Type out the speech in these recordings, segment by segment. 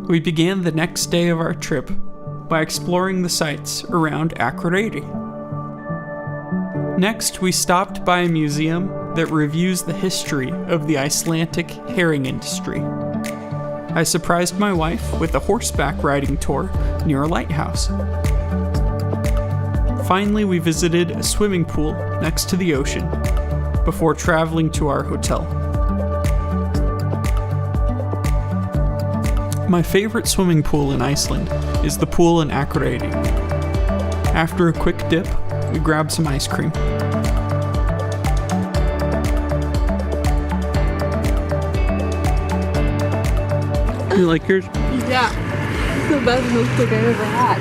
We began the next day of our trip by exploring the sites around Akureyri. Next, we stopped by a museum that reviews the history of the Icelandic herring industry. I surprised my wife with a horseback riding tour near a lighthouse. Finally, we visited a swimming pool next to the ocean before traveling to our hotel. My favorite swimming pool in Iceland is the pool in Akureyri. After a quick dip, we grabbed some ice cream. You like yours? Yeah, it's the best milkshake I've ever had.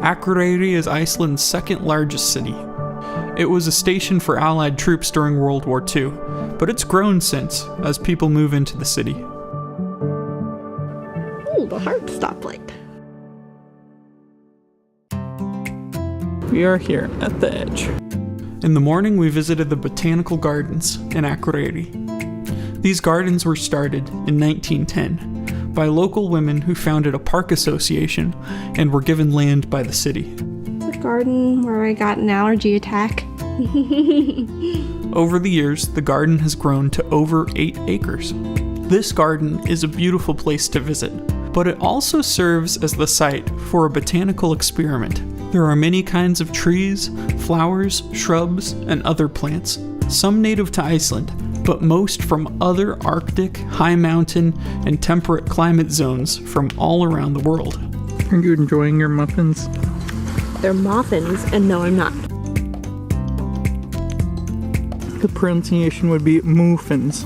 Akureyri is Iceland's second largest city. It was a station for Allied troops during World War II, but it's grown since as people move into the city. Oh, the heart stoplight. We are here at the edge. In the morning, we visited the botanical gardens in Akureyri. These gardens were started in 1910 by local women who founded a park association and were given land by the city. The garden where I got an allergy attack. Over the years, the garden has grown to over 8 acres. This garden is a beautiful place to visit, but it also serves as the site for a botanical experiment. There are many kinds of trees, flowers, shrubs, and other plants, some native to Iceland, but most from other Arctic, high mountain, and temperate climate zones from all around the world. Are you enjoying your muffins? They're muffins, and no, I'm not. The pronunciation would be muffins.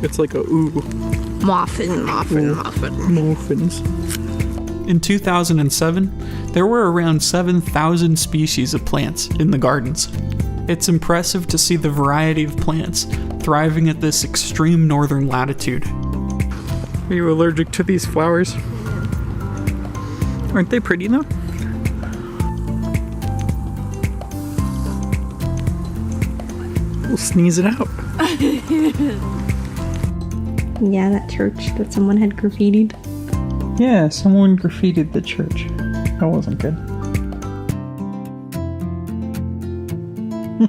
It's like a ooh. Muffin. Muffins. In 2007, there were around 7,000 species of plants in the gardens. It's impressive to see the variety of plants thriving at this extreme northern latitude. Are you allergic to these flowers? Aren't they pretty though? We'll sneeze it out. Yeah, that church that someone had graffitied. Yeah, someone graffitied the church. That wasn't good.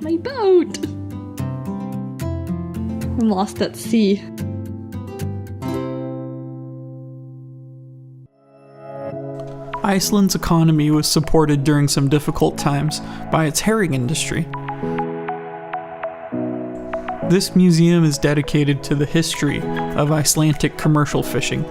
My boat! I'm lost at sea. Iceland's economy was supported during some difficult times by its herring industry. This museum is dedicated to the history of Icelandic commercial fishing.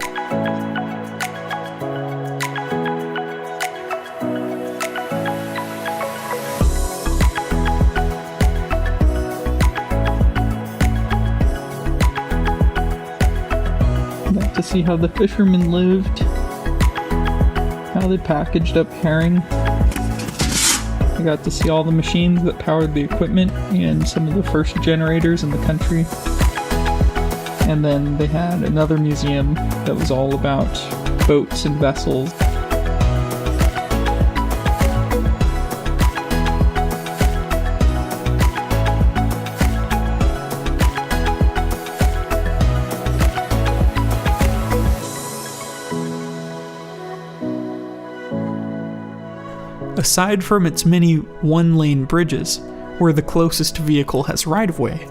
Got to see how the fishermen lived, how they packaged up herring. I got to see all the machines that powered the equipment and some of the first generators in the country. And then they had another museum that was all about boats and vessels. Aside from its many one-lane bridges, where the closest vehicle has right-of-way,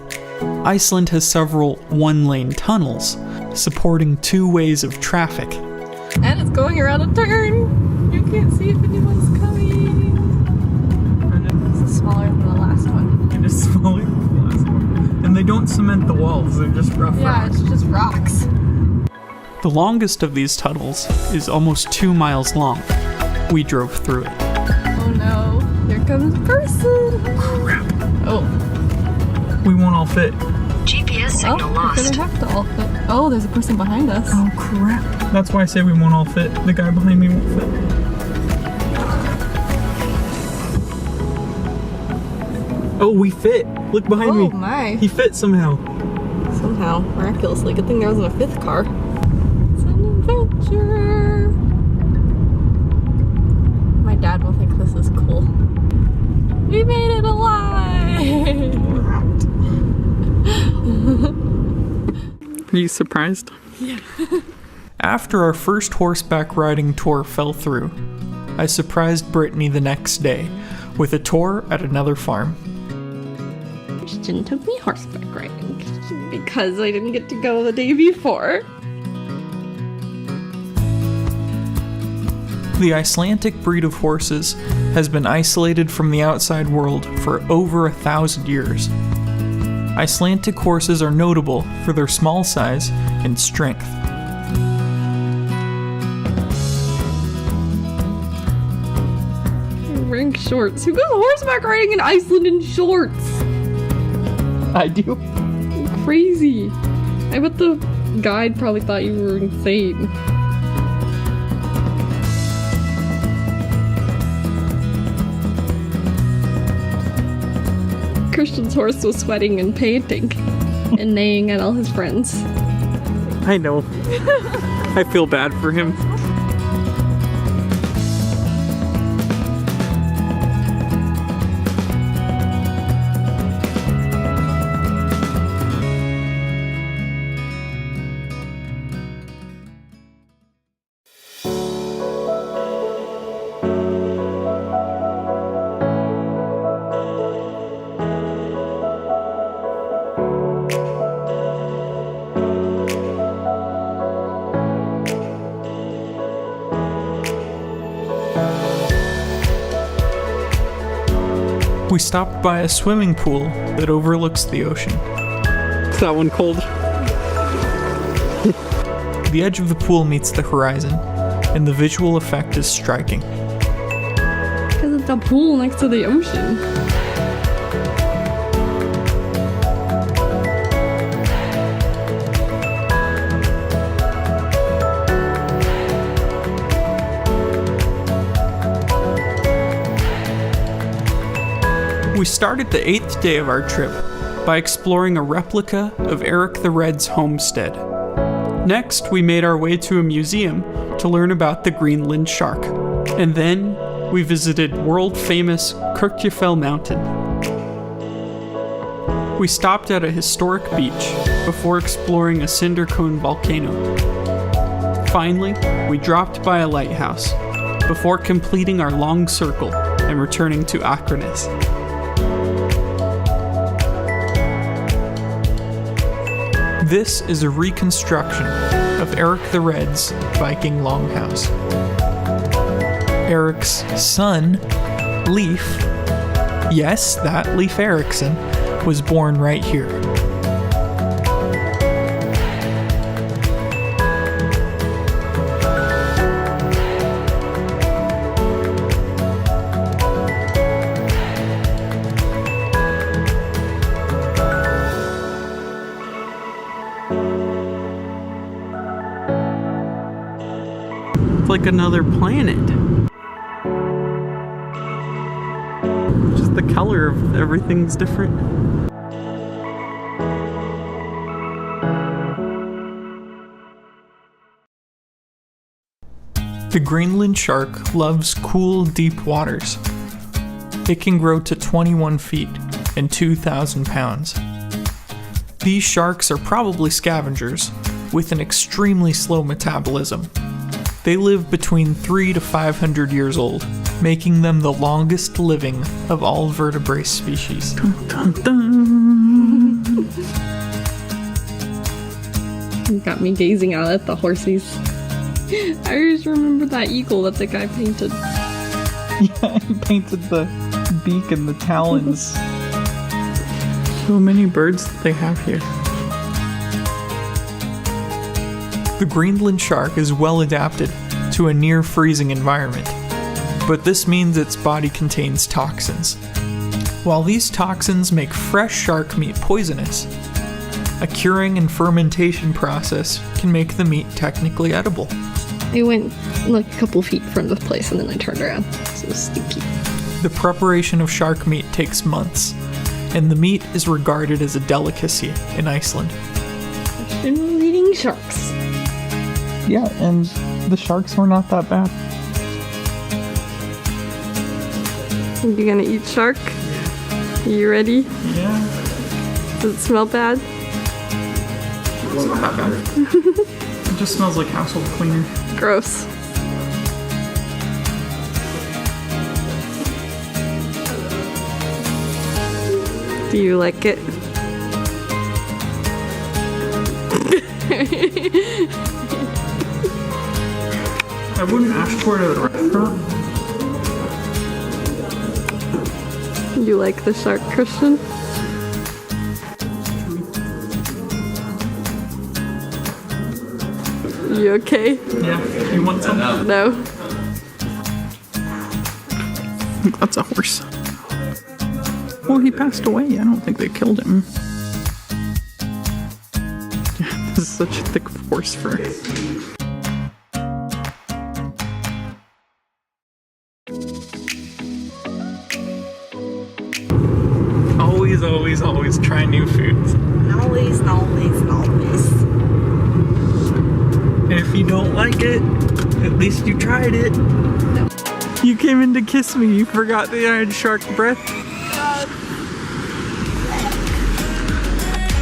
Iceland has several one-lane tunnels, supporting 2 ways of traffic. And it's going around a turn! You can't see if anyone's coming! This is smaller than the last one. It is smaller than the last one. And they don't cement the walls, they're just rough rocks. Yeah, it's just rocks. The longest of these tunnels is almost 2 miles long. We drove through it. Oh no, here comes a person! Crap. Oh. We won't all fit. GPS signal lost. We're gonna have to all fit. Oh, there's a person behind us. Oh crap. That's why I say we won't all fit. The guy behind me won't fit. Oh, we fit! Look behind me. Oh my. He fit somehow. Somehow, miraculously. Good thing there wasn't a 5th car. It's an adventure! My dad will think this is cool. We made it alive! Are you surprised? Yeah. After our first horseback riding tour fell through, I surprised Brittany the next day with a tour at another farm. Christian took me horseback riding because I didn't get to go the day before. The Icelandic breed of horses has been isolated from the outside world for over 1,000 years. Icelandic horses are notable for their small size and strength. I'm wearing shorts. Who goes horseback riding in Iceland in shorts? I do. Crazy. I bet the guide probably thought you were insane. Christian's horse was sweating and panting and neighing at all his friends. I know. I feel bad for him. We stopped by a swimming pool that overlooks the ocean. Is that one cold? The edge of the pool meets the horizon, and the visual effect is striking. Because it's a pool next to the ocean. We started the 8th day of our trip by exploring a replica of Eric the Red's homestead. Next, we made our way to a museum to learn about the Greenland shark. And then, we visited world-famous Kirkjufell Mountain. We stopped at a historic beach before exploring a cinder cone volcano. Finally, we dropped by a lighthouse before completing our long circle and returning to Akureyri. This is a reconstruction of Eric the Red's Viking longhouse. Eric's son, Leif, yes, that Leif Erikson, was born right here. Like another planet. Just the color of everything's different. The Greenland shark loves cool, deep waters. It can grow to 21 feet and 2,000 pounds. These sharks are probably scavengers with an extremely slow metabolism. They live between 300 to 500 years old, making them the longest living of all vertebrate species. Dun, dun, dun. You got me gazing out at the horsies. I always remember that eagle that the guy painted. Yeah, he painted the beak and the talons. So many birds that they have here. The Greenland shark is well adapted to a near-freezing environment, but this means its body contains toxins. While these toxins make fresh shark meat poisonous, a curing and fermentation process can make the meat technically edible. I went like a couple feet from the place and then I turned around. So it was stinky. The preparation of shark meat takes months, and the meat is regarded as a delicacy in Iceland. I've been eating sharks. Yeah, and the sharks were not that bad. You gonna eat shark? Are you ready? Yeah. Does it smell bad? It's not that bad. It just smells like household cleaner. Gross. Do you like it? I wouldn't ask for it at a restaurant. You like the shark, Christian? You okay? Yeah. You want some? No. That's a horse. Well, he passed away. I don't think they killed him. Yeah, this is such a thick horse fur. Always try new foods. Always. And if you don't like it, at least you tried it. You came in to kiss me. You forgot that I had shark breath.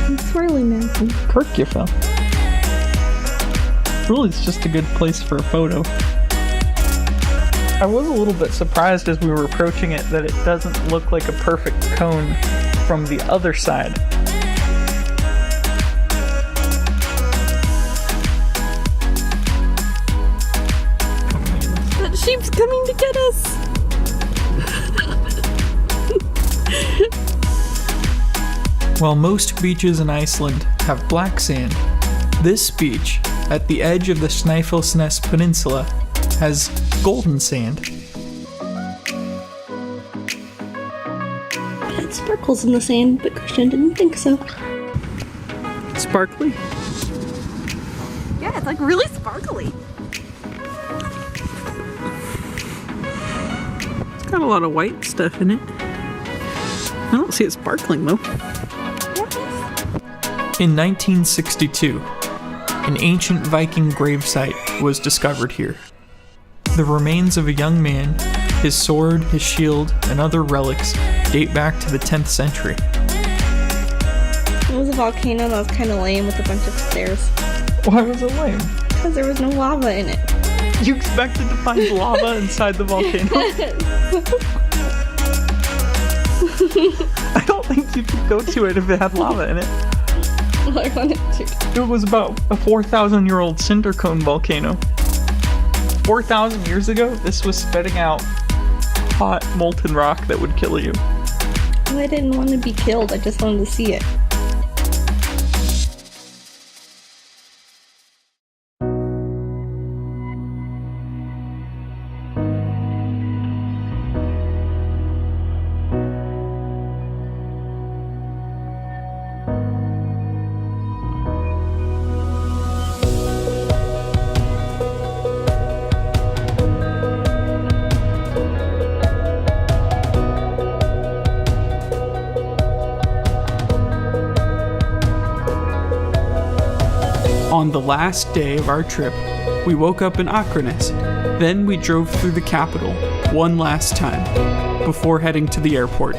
I'm swirling now. Kirk, you fell. Really, it's just a good place for a photo. I was a little bit surprised as we were approaching it that it doesn't look like a perfect cone from the other side. That sheep's coming to get us! While most beaches in Iceland have black sand, this beach, at the edge of the Snaefellsnes Peninsula, has golden sand. It had sparkles in the sand, but Christian didn't think so. Sparkly? Yeah, it's like really sparkly. It's got a lot of white stuff in it. I don't see it sparkling though. In 1962, an ancient Viking gravesite was discovered here. The remains of a young man, his sword, his shield, and other relics date back to the 10th century. It was a volcano that was kind of lame with a bunch of stairs. Why was it lame? Because there was no lava in it. You expected to find lava inside the volcano? I don't think you could go to it if it had lava in it. Well, I wanted to. It was about a 4,000-year-old cinder cone volcano. 4,000 years ago, this was spitting out hot, molten rock that would kill you. Well, I didn't want to be killed, I just wanted to see it. On the last day of our trip, we woke up in Akureyri. Then we drove through the capital one last time before heading to the airport.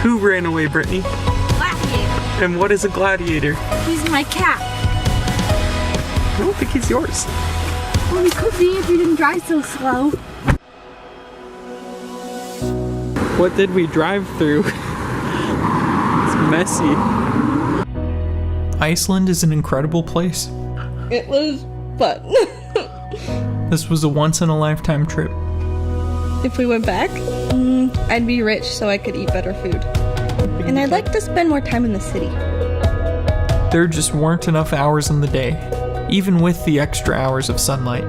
Who ran away, Brittany? Gladiator. And what is a gladiator? He's my cat. I don't think he's yours. Well, he could be if you didn't drive so slow. What did we drive through? It's messy. Iceland is an incredible place. It was fun. This was a once-in-a-lifetime trip. If we went back, I'd be rich so I could eat better food. And I'd like to spend more time in the city. There just weren't enough hours in the day, even with the extra hours of sunlight.